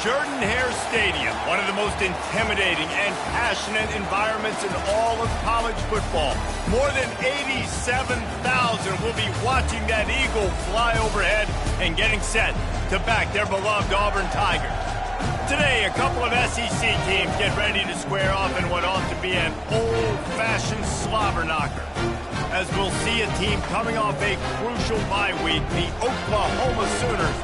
Jordan-Hare Stadium, one of the most intimidating and passionate environments in all of college football. More than 87,000 will be watching that Eagle fly overhead and getting set to back their beloved Auburn Tigers. Today, a couple of SEC teams get ready to square off in what ought to be an old-fashioned slobber knocker. As we'll see a team coming off a crucial bye week, the Oklahoma Sooners,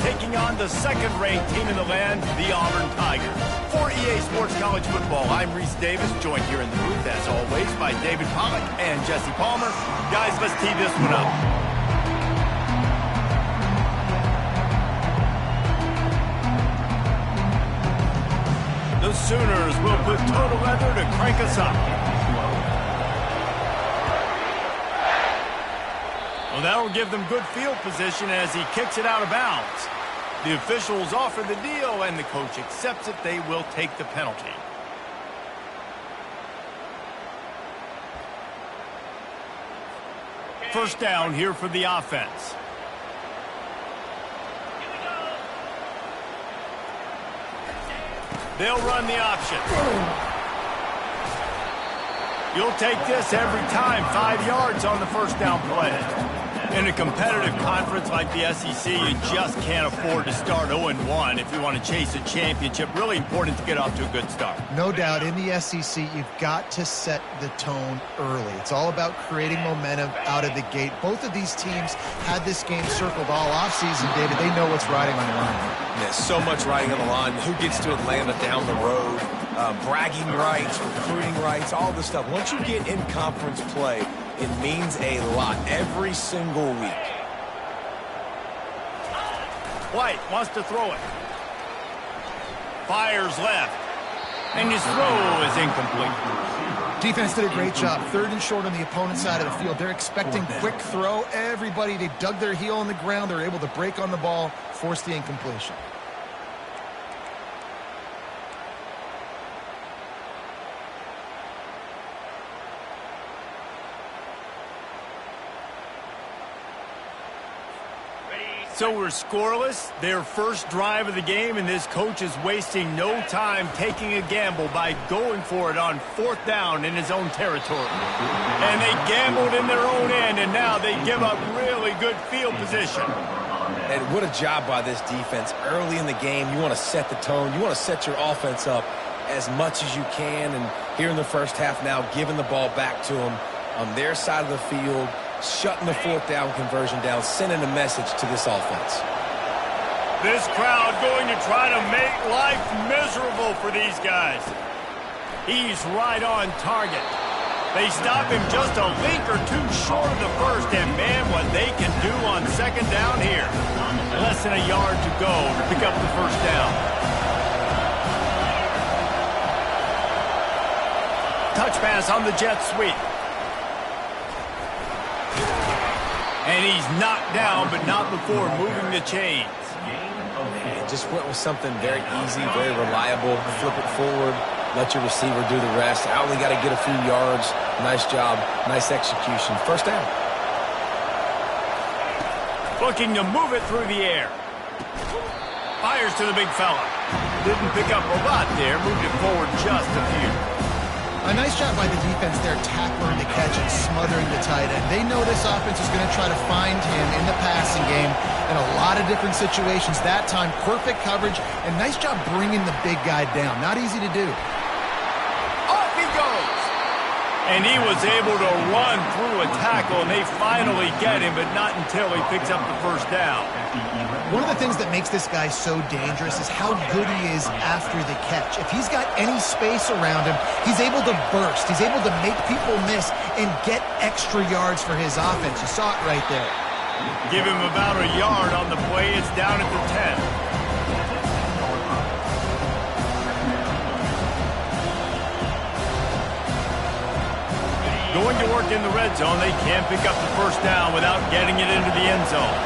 taking on the second-ranked team in the land, the Auburn Tigers. For EA Sports College Football, I'm Reese Davis, joined here in the booth, as always, by David Pollack and Jesse Palmer. Guys, let's tee this one up. The Sooners will put total leather to crank us up. Well, that'll give them good field position as he kicks it out of bounds. The officials offer the deal, and the coach accepts it. They will take the penalty. First down here for the offense. They'll run the option. You'll take this every time. 5 yards on the first down play. In a competitive conference like the SEC, you just can't afford to start 0-1 if you want to chase a championship. Really important to get off to a good start. No doubt, in the SEC, you've got to set the tone early. It's all about creating momentum out of the gate. Both of these teams had this game circled all offseason, David. They know what's riding on the line. Yeah, so much riding on the line. Who gets to Atlanta down the road? Bragging rights, recruiting rights, all this stuff. Once you get in conference play, it means a lot every single week. White wants to throw it. Fires left. And his throw is incomplete. Defense did a great job. 3rd and short on the opponent's side of the field. They're expecting quick throw. Everybody, they dug their heel on the ground. They're able to break on the ball, force the incompletion. So we're scoreless, their first drive of the game, and this coach is wasting no time taking a gamble by going for it on 4th down in his own territory. And they gambled in their own end, and now they give up really good field position. And what a job by this defense. Early in the game, you want to set the tone. You want to set your offense up as much as you can. And here in the first half now, giving the ball back to them on their side of the field, shutting the 4th down conversion down, sending a message to this offense. This crowd going to try to make life miserable for these guys. He's right on target. They stop him just a link or two short of the first, and man, what they can do on 2nd down here. Less than a yard to go to pick up the first down. Touch pass on the jet sweep. And he's knocked down, but not before moving the chains. And just went with something very easy, very reliable. Flip it forward, let your receiver do the rest. I only got to get a few yards. Nice job, nice execution. First down. Looking to move it through the air. Fires to the big fella. Didn't pick up a lot there, moved it forward just a few. A nice job by the defense there, tackling the catch and smothering the tight end. They know this offense is going to try to find him in the passing game in a lot of different situations. That time, perfect coverage, and nice job bringing the big guy down. Not easy to do. Off he goes! And he was able to run through a tackle, and they finally get him, but not until he picks up the first down. One of the things that makes this guy so dangerous is how good he is after the catch. If he's got any space around him, he's able to burst. He's able to make people miss and get extra yards for his offense. You saw it right there. Give him about a yard on the play. It's down at the 10. Going to work in the red zone. They can't pick up the first down without getting it into the end zone.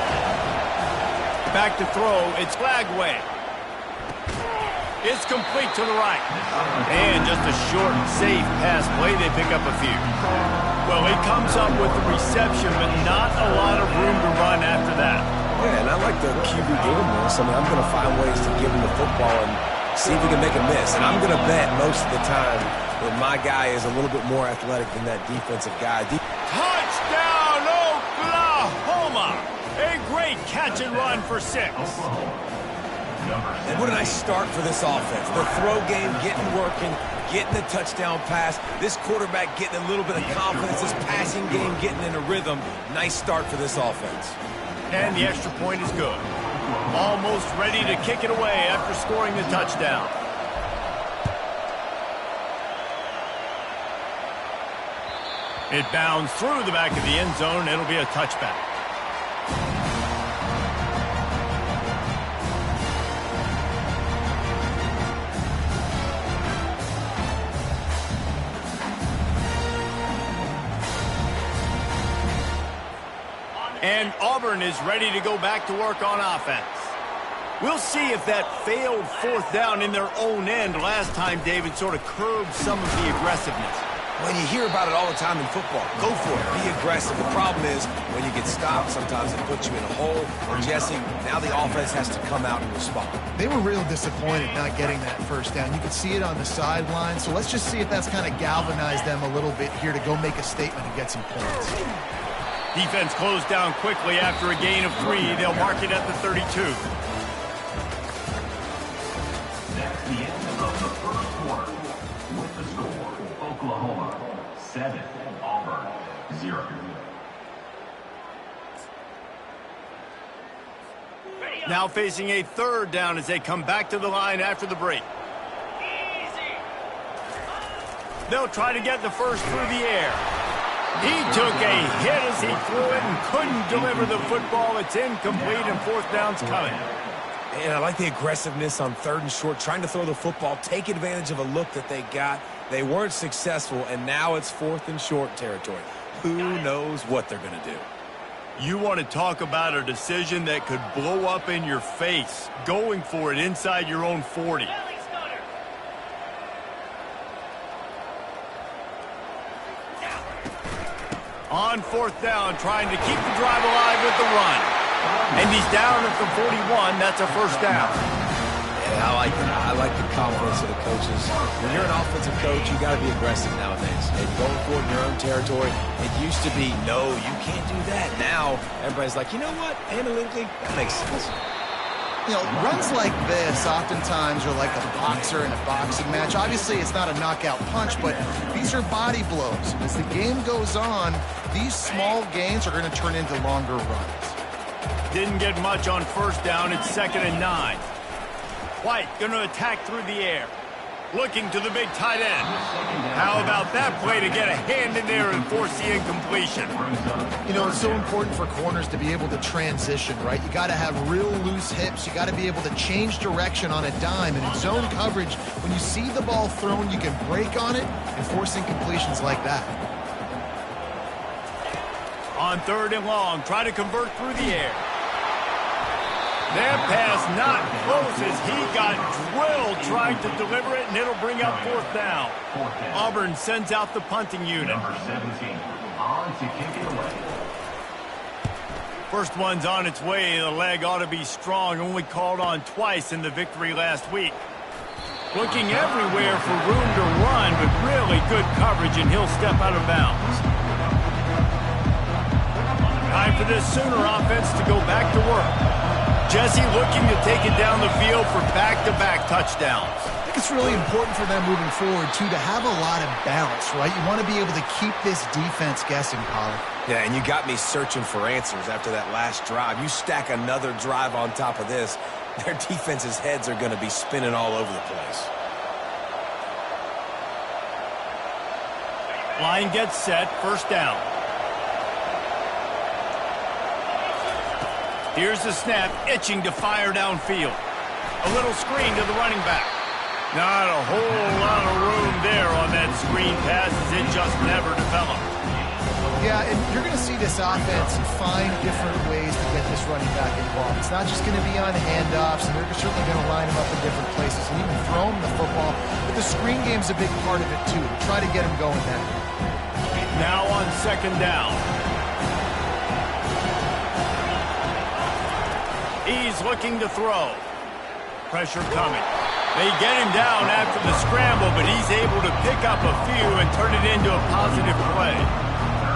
Back to throw. It's Flagway. It's complete to the right. And just a short, safe pass play. They pick up a few. Well, he comes up with the reception, but not a lot of room to run after that. Yeah, and I like the QB doing this. I mean, I'm going to find ways to give him the football and see if we can make a miss. And I'm going to bet most of the time that my guy is a little bit more athletic than that defensive guy. Touchdown, Oklahoma! A great catch and run for 6. And what a nice start for this offense. The throw game getting working, getting the touchdown pass. This quarterback getting a little bit of confidence. This passing game getting in a rhythm. Nice start for this offense. And the extra point is good. Almost ready to kick it away after scoring the touchdown. It bounds through the back of the end zone. It'll be a touchback. And Auburn is ready to go back to work on offense. We'll see if that failed 4th down in their own end last time, David, sort of curbed some of the aggressiveness. When you hear about it all the time in football, go for it. Be aggressive. The problem is when you get stopped, sometimes it puts you in a hole. And Jesse, now the offense has to come out and respond. They were real disappointed not getting that 1st down. You could see it on the sideline. So let's just see if that's kind of galvanized them a little bit here to go make a statement and get some points. Defense closed down quickly after a gain of 3. They'll mark it at the 32. That's the end of the first quarter. With the score, Oklahoma 7, Auburn 0. Now facing a 3rd down as they come back to the line after the break. They'll try to get the first through the air. He took a hit as he threw it and couldn't deliver the football. It's incomplete and 4th down's coming. And I like the aggressiveness on 3rd and short, trying to throw the football, take advantage of a look that they got. They weren't successful, and now it's 4th and short territory. Who knows what they're going to do? You want to talk about a decision that could blow up in your face, going for it inside your own 40. On 4th down, trying to keep the drive alive with the run. And he's down at the 41. That's a 1st down. Yeah, I like it. I like the confidence of the coaches. When you're an offensive coach, you got to be aggressive nowadays. And going for it in your own territory, it used to be, no, you can't do that. Now, everybody's like, you know what? Analytically, that makes sense. You know, runs like this oftentimes are like a boxer in a boxing match. Obviously, it's not a knockout punch, but these are body blows. As the game goes on, these small gains are going to turn into longer runs. Didn't get much on 1st down. It's 2nd and 9. White going to attack through the air. Looking to the big tight end. How about that play to get a hand in there and force the incompletion? You know, it's so important for corners to be able to transition, right? You got to have real loose hips. You got to be able to change direction on a dime. And in zone coverage, when you see the ball thrown, you can break on it and force incompletions like that. On 3rd and long, try to convert through the air. That pass not close as he got drilled trying to deliver it, and it'll bring up 4th down. Auburn sends out the punting unit. Number 17, on to kick it away. First one's on its way. The leg ought to be strong. Only called on twice in the victory last week. Looking everywhere for room to run, but really good coverage, and he'll step out of bounds. Time for this Sooner offense to go back to work. Jesse looking to take it down the field for back-to-back touchdowns. I think it's really important for them moving forward, too, to have a lot of balance, right? You want to be able to keep this defense guessing, Pollard. Yeah, and you got me searching for answers after that last drive. You stack another drive on top of this, their defense's heads are going to be spinning all over the place. Line gets set, 1st down. Here's the snap, itching to fire downfield. A little screen to the running back. Not a whole lot of room there on that screen pass as it just never developed. Yeah, and you're going to see this offense find different ways to get this running back involved. It's not just going to be on handoffs, and they're certainly going to line him up in different places and even throw him the football. But the screen game's a big part of it, too. Try to get him going there. Now on 2nd down. He's looking to throw. Pressure coming. They get him down after the scramble, but he's able to pick up a few and turn it into a positive play.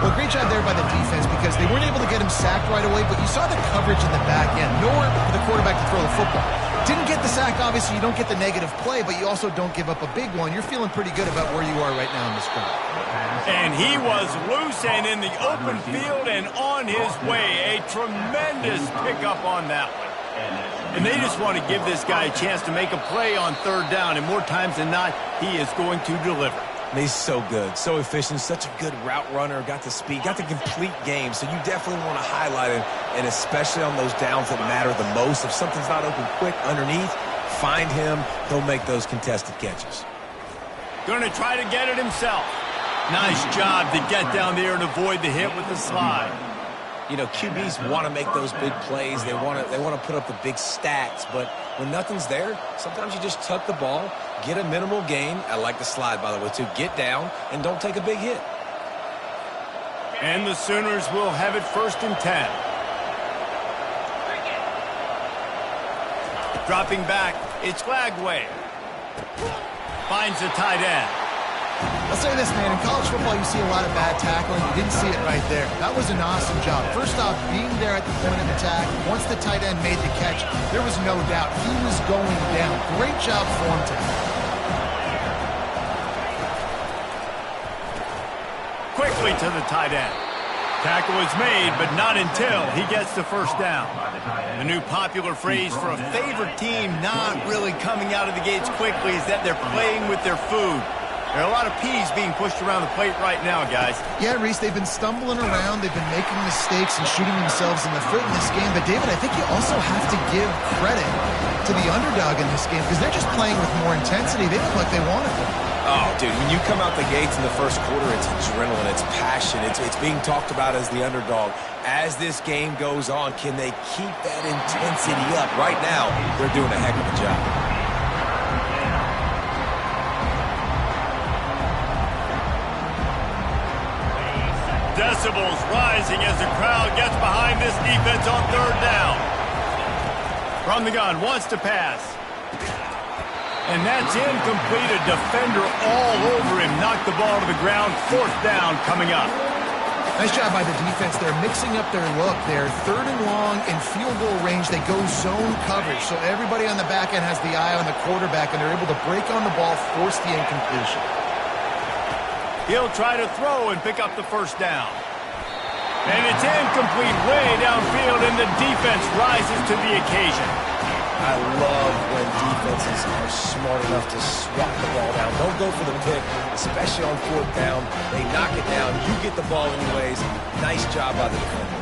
Well, great job there by the defense because they weren't able to get him sacked right away, but you saw the coverage in the back end. Nowhere for the quarterback to throw the football. Didn't get the sack, obviously. You don't get the negative play, but you also don't give up a big one. You're feeling pretty good about where you are right now in this drive. And he was loose and in the open field and on his way. A tremendous pickup on that one. And they just want to give this guy a chance to make a play on third down, and more times than not, he is going to deliver. And he's so good, so efficient, such a good route runner, got the speed, got the complete game, so you definitely want to highlight him, and especially on those downs that matter the most. If something's not open quick underneath, find him, he'll make those contested catches. Going to try to get it himself. Nice job to get down there and avoid the hit with the slide. You know, QBs want to make those big plays. They want to put up the big stats, but when nothing's there, sometimes you just tuck the ball, get a minimal gain. I like the slide, by the way, too. Get down and don't take a big hit. And the Sooners will have it 1st and 10. Dropping back, it's Lagway. Finds the tight end. I'll say this, man. In college football, you see a lot of bad tackling. You didn't see it right there. That was an awesome job. First off, being there at the point of attack. Once the tight end made the catch, there was no doubt he was going down. Great job form tackle. Quickly to the tight end. Tackle is made, but not until he gets the first down. The new popular phrase for a favorite team not really coming out of the gates quickly is that they're playing with their food. There are a lot of peas being pushed around the plate right now, guys. Yeah, Reese, they've been stumbling around. They've been making mistakes and shooting themselves in the foot in this game. But, David, I think you also have to give credit to the underdog in this game because they're just playing with more intensity. They look like they want it. Oh, dude, when you come out the gates in the first quarter, it's adrenaline, it's passion, it's being talked about as the underdog. As this game goes on, can they keep that intensity up? Right now, they're doing a heck of a job. Decibels rising as the crowd gets behind this defense on third down. From the gun, wants to pass. And that's incomplete. A defender all over him. Knocked the ball to the ground. 4th down coming up. Nice job by the defense. They're mixing up their look. They're 3rd and long in field goal range. They go zone coverage. So everybody on the back end has the eye on the quarterback, and they're able to break on the ball, force the incompletion. He'll try to throw and pick up the first down. And it's incomplete way downfield, and the defense rises to the occasion. I love when defenses are smart enough to swat the ball down. Don't go for the pick, especially on 4th down. They knock it down. You get the ball anyways. Nice job by the defender.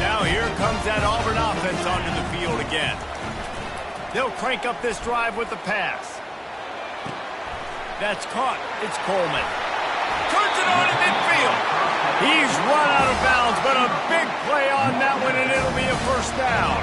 Now here comes that Auburn offense onto the field again. They'll crank up this drive with the pass. That's caught. It's Coleman. Turns it on in midfield. He's run out of bounds, but a big play on that one, and it'll be a 1st down.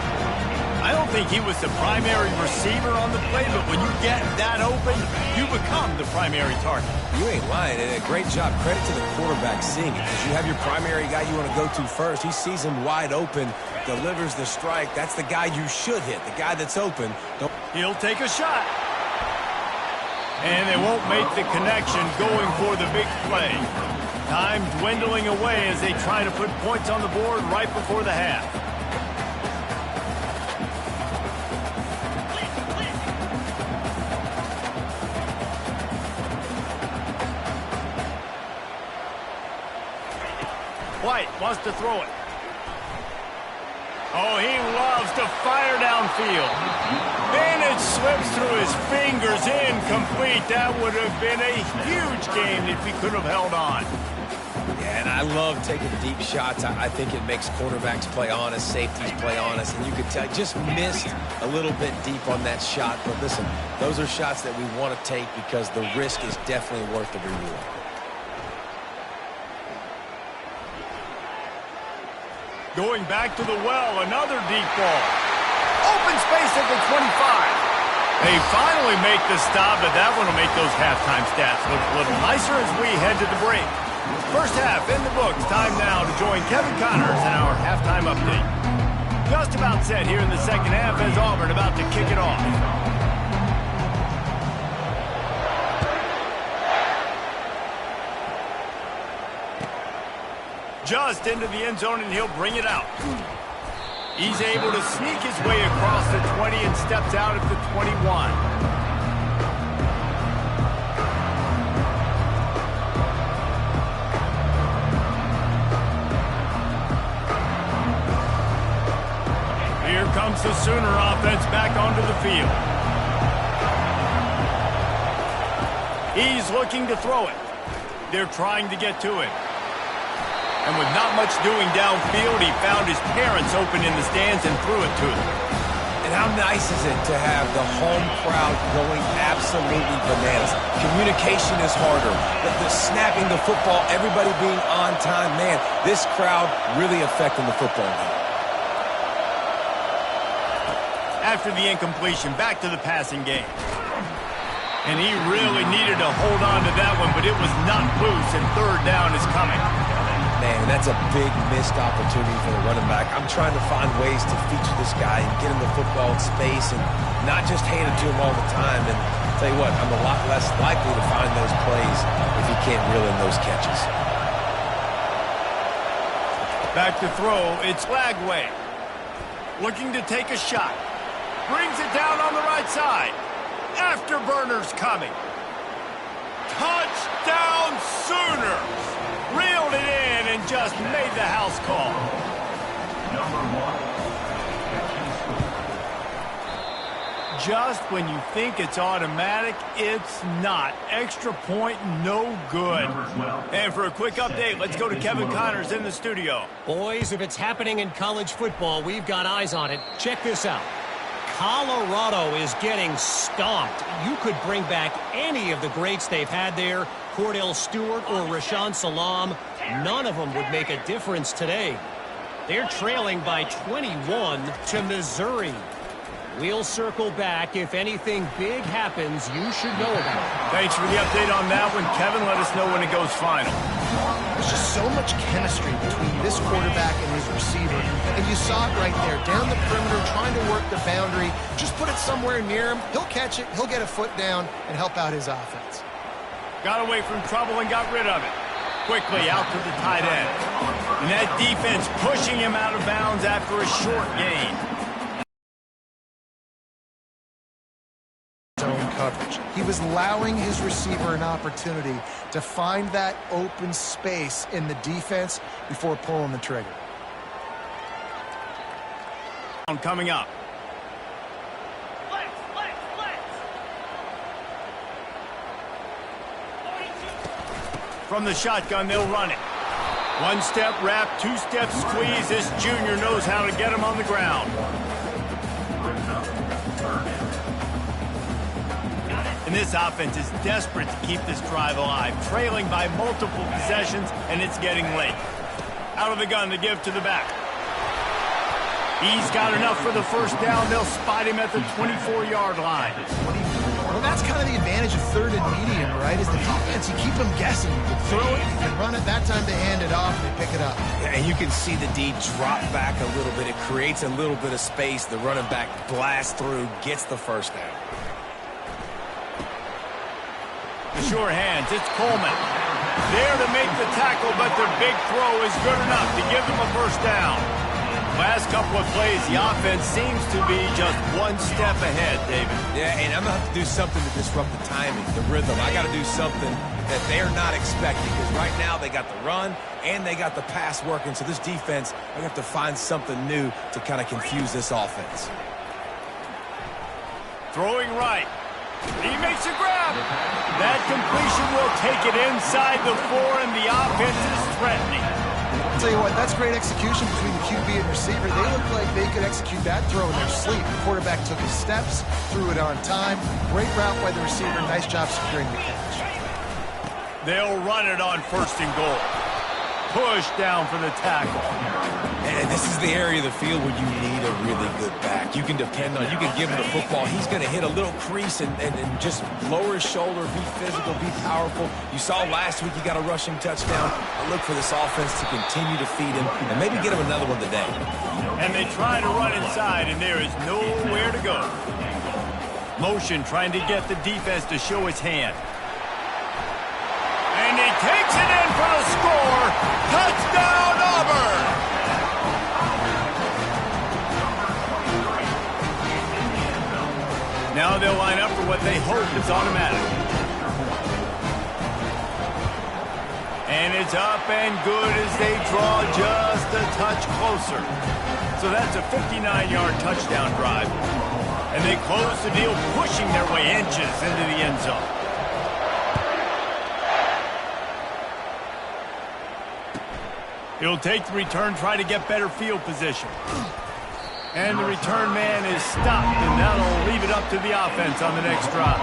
I don't think he was the primary receiver on the play, but when you get that open, you become the primary target. You ain't lying, and a great job. Credit to the quarterback seeing it, because you have your primary guy you want to go to first. He sees him wide open, delivers the strike. That's the guy you should hit, the guy that's open. He'll take a shot. And they won't make the connection going for the big play. Time dwindling away as they try to put points on the board right before the half. White wants to throw it. Oh, he loves to fire downfield. And it slips through his fingers, incomplete. That would have been a huge game if he could have held on. Yeah, and I love taking deep shots. I think it makes quarterbacks play honest, safeties play honest, and you could tell just missed a little bit deep on that shot. But listen, those are shots that we want to take because the risk is definitely worth the reward. Going back to the well, another deep ball. Open space at the 25. They finally make the stop, but that one will make those halftime stats look a little nicer as we head to the break. First half in the books. Time now to join Kevin Connors in our halftime update. Just about set here in the second half as Auburn about to kick it off. Just into the end zone, and he'll bring it out. He's able to sneak his way across the 20 and steps out at the 21. Here comes the Sooner offense back onto the field. He's looking to throw it. They're trying to get to it. And with not much doing downfield, he found his parents open in the stands and threw it to them. And how nice is it to have the home crowd going absolutely bananas? Communication is harder. The snapping the football, everybody being on time. Man, this crowd really affecting the football game. After the incompletion, back to the passing game. And he really needed to hold on to that one, but it was not loose, and third down is coming. Man, that's a big missed opportunity for the running back. I'm trying to find ways to feature this guy and get him the football in space and not just hand it to him all the time. And I'll tell you what, I'm a lot less likely to find those plays if he can't reel in those catches. Back to throw, it's Lagway. Looking to take a shot. Brings it down on the right side. Afterburner's coming. Touchdown Sooners! Reeled it in and just made the house call. Just when you think it's automatic, it's not. Extra point, no good. And for a quick update, let's go to Kevin Connors in the studio. Boys, if it's happening in college football, we've got eyes on it. Check this out. Colorado is getting stomped. You could bring back any of the greats they've had there, Cordell Stewart or Rashaan Salam. None of them would make a difference today. They're trailing by 21 to Missouri. We'll circle back. If anything big happens, you should know about it. Thanks for the update on that one, Kevin. Let us know when it goes final. There's just so much chemistry between this quarterback and his receiver. And you saw it right there, down the perimeter, trying to work the boundary. Just put it somewhere near him. He'll catch it. He'll get a foot down and help out his offense. Got away from trouble and got rid of it. Quickly out to the tight end. And that defense pushing him out of bounds after a short gain. Zone coverage. He was allowing his receiver an opportunity to find that open space in the defense before pulling the trigger. Coming up. From the shotgun, they'll run it. One step wrap, two step squeeze. This junior knows how to get him on the ground. And this offense is desperate to keep this drive alive, trailing by multiple possessions, and it's getting late. Out of the gun to give to the back. He's got enough for the first down. They'll spot him at the 24-yard line. Well, that's kind of the advantage of third and medium, right? Is the defense, you keep them guessing. You can throw it, you can run it. That time they hand it off, and they pick it up. Yeah, and you can see the D drop back a little bit. It creates a little bit of space. The running back blasts through, gets the first down. The sure hands, it's Coleman. There to make the tackle, but their big throw is good enough to give them a first down. Last couple of plays, the offense seems to be just one step ahead, David. Yeah, and I'm going to have to do something to disrupt the timing, the rhythm. I got to do something that they're not expecting, because right now they got the run and they got the pass working. So this defense, I have to find something new to kind of confuse this offense. Throwing right. He makes a grab. That completion will take it inside the 4, and the offense is threatening. I'll tell you what, that's great execution between the QB and receiver. They look like they could execute that throw in their sleep. The quarterback took his steps, threw it on time. Great route by the receiver. Nice job securing the catch. They'll run it on 1st and goal. Push down for the tackle. And this is the area of the field where you need a really good back. You can depend on, you can give him the football. He's going to hit a little crease and just lower his shoulder, be physical, be powerful. You saw last week he got a rushing touchdown. I look for this offense to continue to feed him and maybe get him another one today. And they try to run inside, and there is nowhere to go. Motion trying to get the defense to show his hand. And he takes it in for the score. Touchdown, Auburn! Now they'll line up for what they hope is automatic. And it's up and good as they draw just a touch closer. So that's a 59-yard touchdown drive. And they close the deal, pushing their way inches into the end zone. He'll take the return, try to get better field position. And the return man is stopped, and that'll leave it up to the offense on the next drive.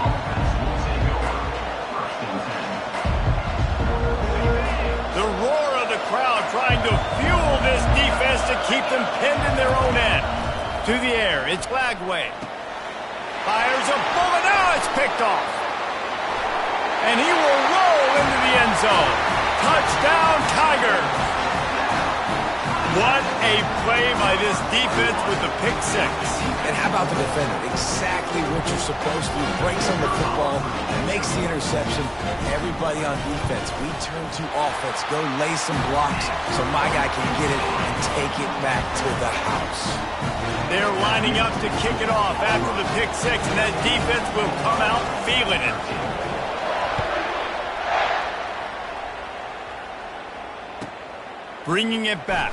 The roar of the crowd trying to fuel this defense to keep them pinned in their own end. To the air, it's Flagway. Fires a bullet, now it's picked off. And he will roll into the end zone. Touchdown, Tigers. What a play by this defense with the pick six. And how about the defender? Exactly what you're supposed to do. Breaks on the football, makes the interception. Everybody on defense, we turn to offense. Go lay some blocks so my guy can get it and take it back to the house. They're lining up to kick it off after the pick six, and that defense will come out feeling it. Bringing it back.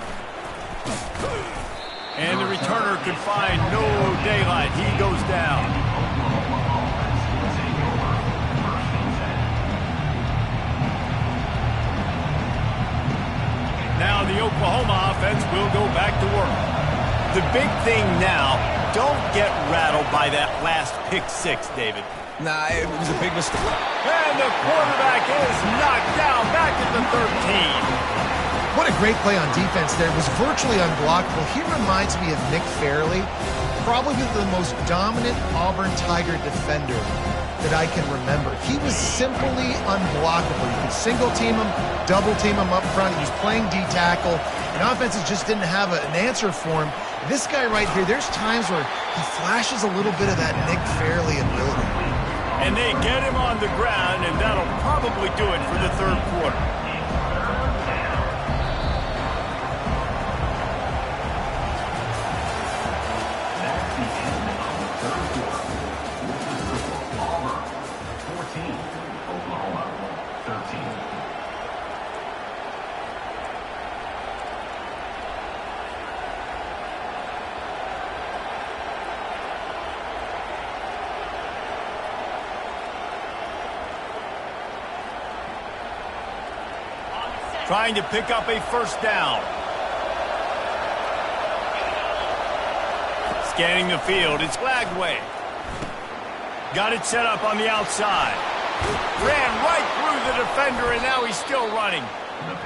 And the returner could find no daylight. He goes down. Now the Oklahoma offense will go back to work. The big thing now, don't get rattled by that last pick six, David. Nah, it was a big mistake. And the quarterback is knocked down back at the 13. What a great play on defense there. It was virtually unblockable. He reminds me of Nick Fairley, probably the most dominant Auburn Tiger defender that I can remember. He was simply unblockable. You could single team him, double team him up front. He was playing D-tackle, and offenses just didn't have an answer for him. This guy right here, there's times where he flashes a little bit of that Nick Fairley ability. And they get him on the ground, and that'll probably do it for the third quarter. Trying to pick up a first down. Scanning the field, it's Flagway. Got it set up on the outside. Ran right through the defender, and now he's still running.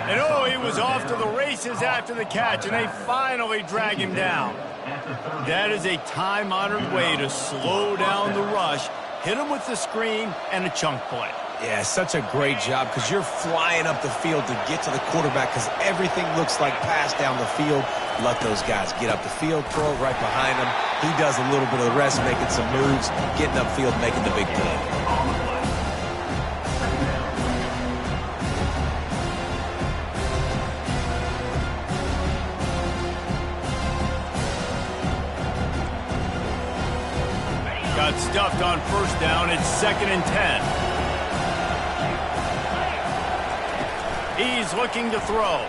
And oh, he was off to the races after the catch, and they finally drag him down. That is a time-honored way to slow down the rush, hit him with the screen, and a chunk play. Yeah, such a great job because you're flying up the field to get to the quarterback because everything looks like pass down the field. Let those guys get up the field, throw it right behind him. He does a little bit of the rest, making some moves, getting upfield, making the big play. Got stuffed on first down. It's 2nd and 10. He's looking to throw.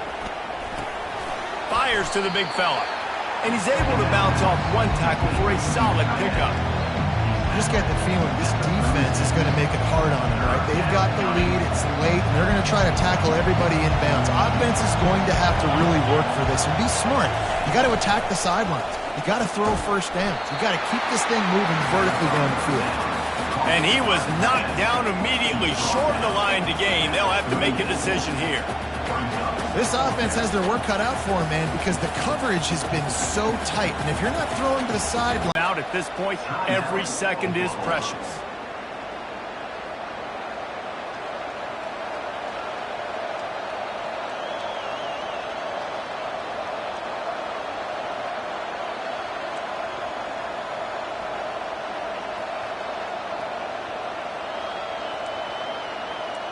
Fires to the big fella. And he's able to bounce off one tackle for a solid pickup. I just get the feeling this defense is going to make it hard on him, right? They've got the lead, it's late, and they're going to try to tackle everybody inbounds. Offense is going to have to really work for this and be smart. You got to attack the sidelines. You got to throw first downs. You got to keep this thing moving vertically down the field. And he was knocked down immediately short of the line to gain. They'll have to make a decision here. This offense has their work cut out for them, man, because the coverage has been so tight. And if you're not throwing to the sideline... Out at this point, every second is precious.